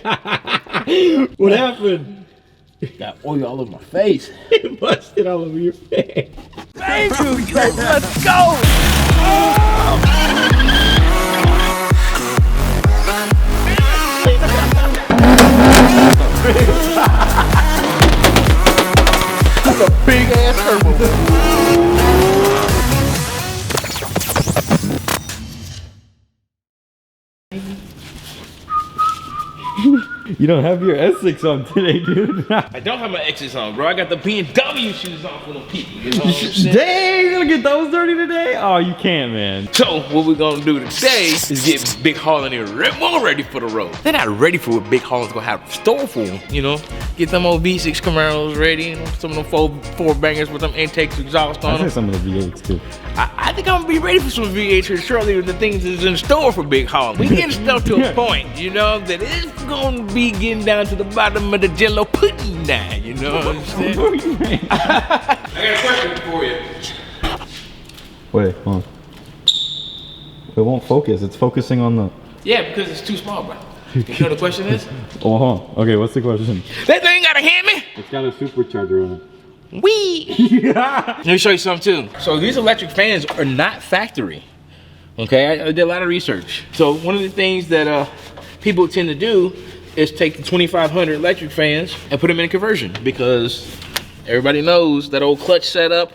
What happened? Got oil all over my face. It busted all over your face. Thank you, let's go! That's a big ass turbo. You don't have your Essex on today, dude. I don't have my X's on, bro. I got the B&W shoes on for them people. You know what I'm saying? Dang, you gonna get those dirty today? Oh, you can't, man. So what we're gonna do today is get Big Haulin here more ready for the road. They're not ready for what Big Haulin's gonna have in store for them, you know? Get them old V6 Camaros ready, you know, some of them four bangers with them intakes exhaust on I them. say some of the V8s too. I think I'm gonna be ready for some V8s here shortly with the things that's in store for Big Haulin. We getting stuff to a point, you know, that it's gonna be getting down to the bottom of the jello pudding now, you know what I'm saying? I got a question for you. Wait, hold on. It won't focus. It's focusing on the... Yeah, because it's too small, bro. You know what the question is? Oh, hold on. Okay, what's the question? That thing got a hammy? It's got a supercharger on it. Wee! Let me show you something too. So these electric fans are not factory. Okay, I did a lot of research. So one of the things that people tend to do is take the 2500 electric fans and put them in a conversion, because everybody knows that old clutch setup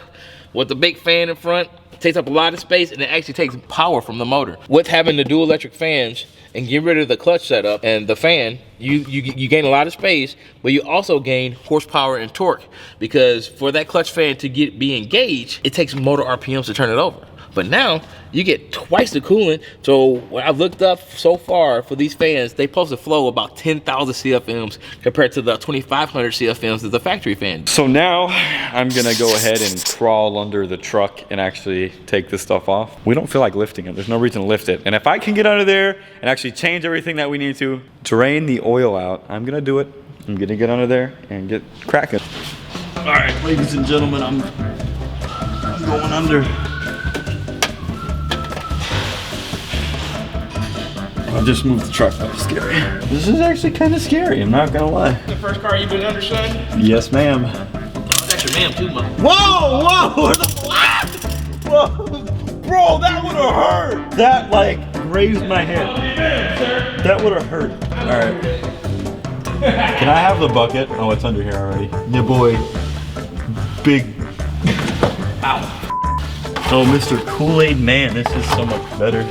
with the big fan in front takes up a lot of space, and it actually takes power from the motor. With having the dual electric fans and get rid of the clutch setup and the fan, you gain a lot of space, but you also gain horsepower and torque, because for that clutch fan to be engaged, it takes motor RPMs to turn it over. But now you get twice the coolant. So what I've looked up so far for these fans, they supposed to flow about 10,000 CFMs compared to the 2,500 CFMs of the factory fan. So now I'm gonna go ahead and crawl under the truck and actually take this stuff off. We don't feel like lifting it. There's no reason to lift it. And if I can get under there and actually change everything that we need to drain the oil out, I'm gonna do it. I'm gonna get under there and get cracking. All right, ladies and gentlemen, I'm going under. I just moved the truck. That was scary. This is actually kind of scary, I'm not gonna lie. The first car you've been under, son? Yes, ma'am. Oh, that's your ma'am too, man. Whoa, whoa, what? Whoa, bro, that would have hurt. That like grazed my head. That would have hurt. All right. Can I have the bucket? Oh, it's under here already. Yeah, boy. Big. Ow. Oh, Mr. Kool-Aid Man, this is so much better.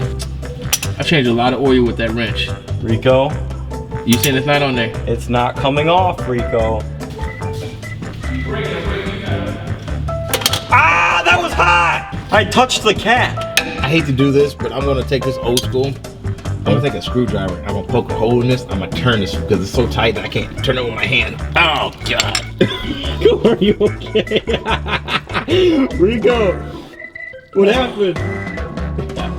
I changed a lot of oil with that wrench. Rico. You saying it's not on there? It's not coming off, Rico. Ah, that was hot! I touched the cat. I hate to do this, but I'm gonna take this old school. I'm gonna take a screwdriver. I'm gonna poke a hole in this. I'm gonna turn this because it's so tight that I can't turn it with my hand. Oh, God. Are you okay? Rico, what happened?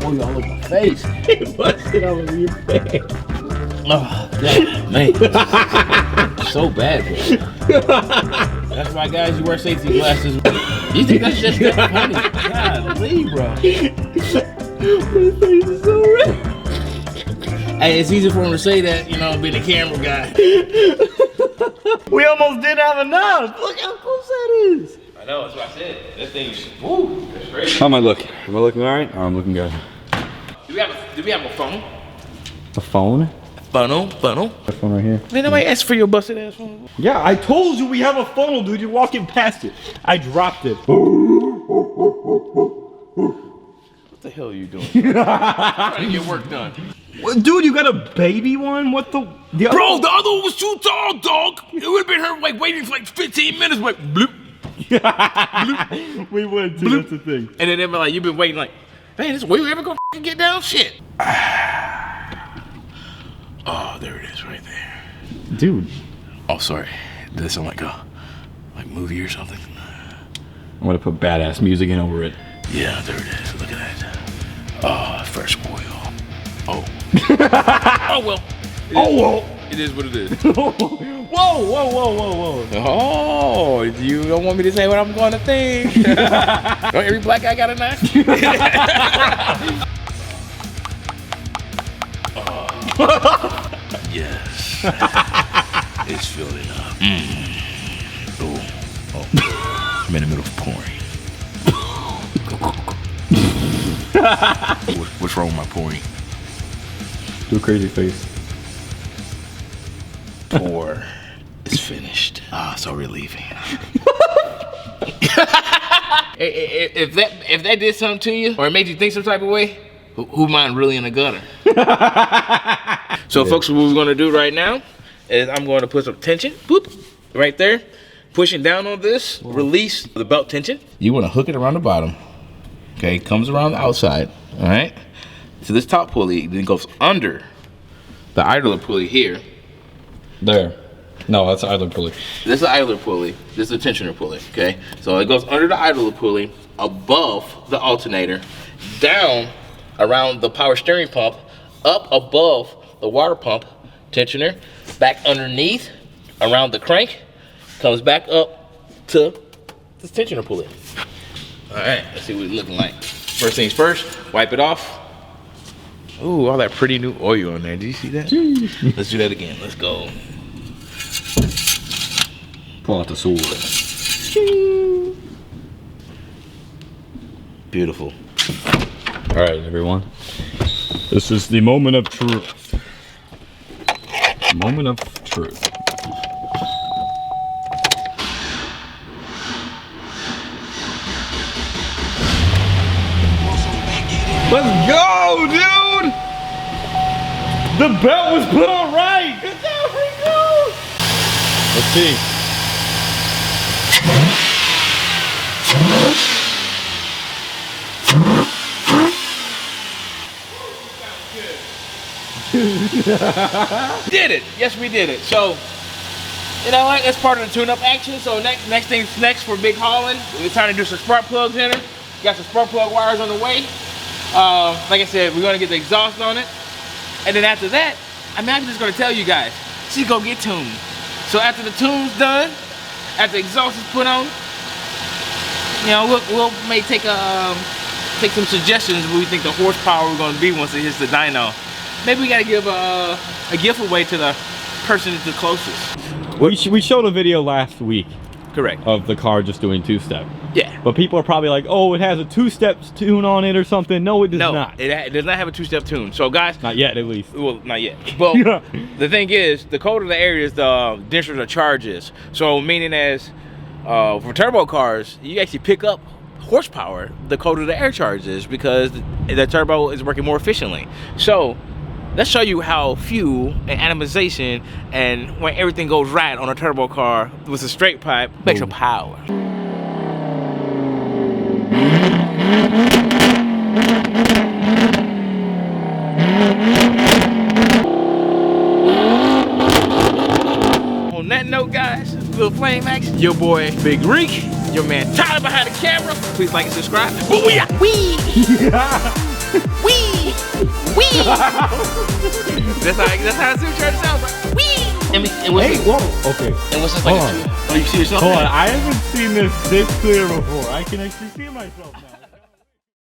Oil all over my face. It busted all over your face. Oh, God, man. So bad, bro. That's why, guys, you wear safety glasses. You think that's just that funny? Golly, bro. My face is so red. Hey, it's easy for him to say that, you know, being a camera guy. We almost didn't have enough. Look how close that is. I know, that's what I said. That thing's, woo, that's crazy. How am I looking? Am I looking all right? Oh, I'm looking good. Do we have a phone? A phone? Funnel. A phone right here. Man, nobody asked for your busted ass phone. Yeah, I told you we have a funnel, dude. You're walking past it. I dropped it. What the hell are you doing? Trying to get work done. What, dude, you got a baby one? What the? Bro, the other one was too tall, dog. It would have been her like waiting for like 15 minutes, like bloop. Bloop. We would too, that's the thing. And then they'd be like, you've been waiting like, man, this where you ever gonna get down? Shit. Oh, there it is right there. Dude. Oh, sorry. Did that sound like a movie or something? I'm gonna put badass music in over it. Yeah, there it is. Look at that. Oh, fresh oil. Oh. Oh, well. It is what it is. Whoa. Oh, you don't want me to say what I'm going to think. Don't every black guy got a knife? Yes. It's filling up. Oh. I'm in the middle of pouring. What's wrong with my pouring? Do a crazy face. Pour. It's finished. Ah, so relieving. If that did something to you, or it made you think some type of way, who mind really in the gutter? So, folks, what we're gonna do right now is I'm going to put some tension, boop, right there, pushing down on this, release the belt tension. You want to hook it around the bottom. Okay, comes around the outside. All right. So this top pulley then goes under the idler pulley here. There. No, that's the idler pulley. This is the idler pulley. This is the tensioner pulley, okay? So it goes under the idler pulley, above the alternator, down around the power steering pump, up above the water pump tensioner, back underneath, around the crank, comes back up to this tensioner pulley. All right, let's see what it's looking like. First things first, wipe it off. Ooh, all that pretty new oil on there. Did you see that? Let's do that again. Let's go. Pull out the sword. Beautiful. All right, everyone. This is the moment of truth. Moment of truth. Let's go, dude! The belt was put on right! Good job, Rico! Let's see. Did it! Yes, we did it. So, you know what? That's part of the tune-up action. So next thing's next for Big Haulin. We're trying to do some spark plugs in her. Got some spark plug wires on the way. Like I said, we're gonna get the exhaust on it, and then after that, I'm just gonna tell you guys, she's gonna get tuned. So after the tune's done, after the exhaust is put on, you know, we'll may take some suggestions of what we think the horsepower we're gonna be once it hits the dyno. Maybe we gotta give a gift away to the person that's the closest. We showed a video last week. Correct. Of the car just doing two-step. Yeah. But people are probably like, oh, it has a two-step tune on it or something. No, it does not. It does not have a two-step tune. So guys. Not yet, at least. Well, not yet. Well, the thing is, the colder the air is, the denser the charge is. So meaning as, for turbo cars, you actually pick up horsepower the colder the air charge is, because the turbo is working more efficiently. So let's show you how fuel and atomization and when everything goes right on a turbo car with a straight pipe makes some power. On that note, guys, little flame action. Your boy Big Reek, your man Tyler behind the camera. Please like and subscribe. Wee! Wee! Wee! That's how a supercharger sounds, right? Wee! Hey, whoa! Okay. And what's this like? Oh, you see yourself? Hold on, I haven't seen this clear before. I can actually see myself now.